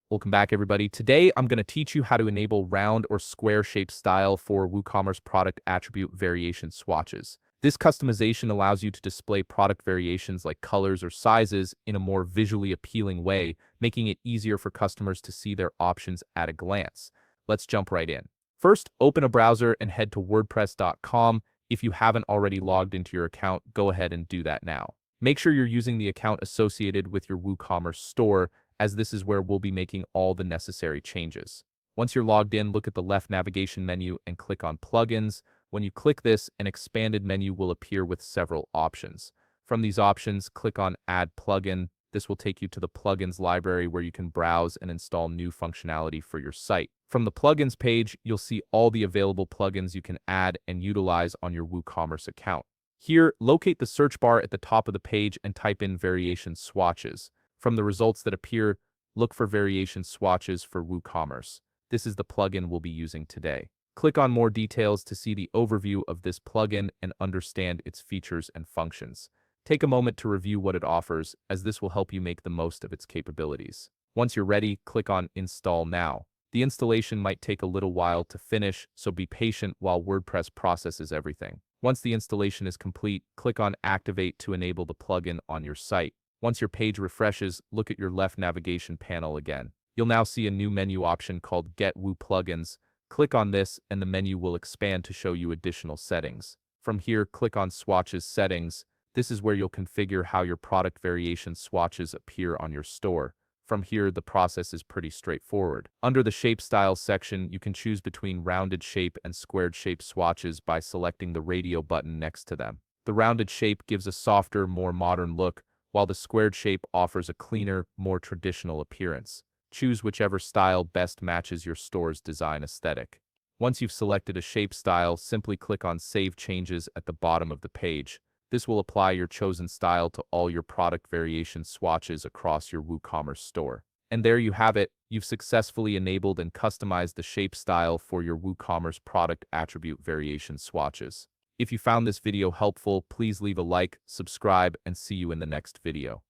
Welcome back, everybody. Today, I'm going to teach you how to enable round or square shape style for WooCommerce product attribute variation swatches. This customization allows you to display product variations like colors or sizes in a more visually appealing way, making it easier for customers to see their options at a glance. Let's jump right in. First, open a browser and head to WordPress.com. If you haven't already logged into your account, go ahead and do that now. Make sure you're using the account associated with your WooCommerce store, as this is where we'll be making all the necessary changes. Once you're logged in, look at the left navigation menu and click on Plugins. When you click this, an expanded menu will appear with several options. From these options, click on Add Plugin. This will take you to the Plugins library where you can browse and install new functionality for your site. From the Plugins page, you'll see all the available plugins you can add and utilize on your WooCommerce account. Here, locate the search bar at the top of the page and type in variation swatches. From the results that appear, look for variation swatches for WooCommerce. This is the plugin we'll be using today. Click on more details to see the overview of this plugin and understand its features and functions. Take a moment to review what it offers, as this will help you make the most of its capabilities. Once you're ready, click on Install Now. The installation might take a little while to finish, so be patient while WordPress processes everything. Once the installation is complete, click on Activate to enable the plugin on your site. Once your page refreshes, look at your left navigation panel again. You'll now see a new menu option called Get Woo Plugins. Click on this and the menu will expand to show you additional settings. From here, click on Swatches Settings. This is where you'll configure how your product variation swatches appear on your store. From here, the process is pretty straightforward. Under the Shape Styles section, you can choose between rounded shape and squared shape swatches by selecting the radio button next to them. The rounded shape gives a softer, more modern look, while the squared shape offers a cleaner, more traditional appearance. Choose whichever style best matches your store's design aesthetic. Once you've selected a shape style, simply click on Save Changes at the bottom of the page. This will apply your chosen style to all your product variation swatches across your WooCommerce store. And there you have it. You've successfully enabled and customized the shape style for your WooCommerce product attribute variation swatches. If you found this video helpful, please leave a like, subscribe, and see you in the next video.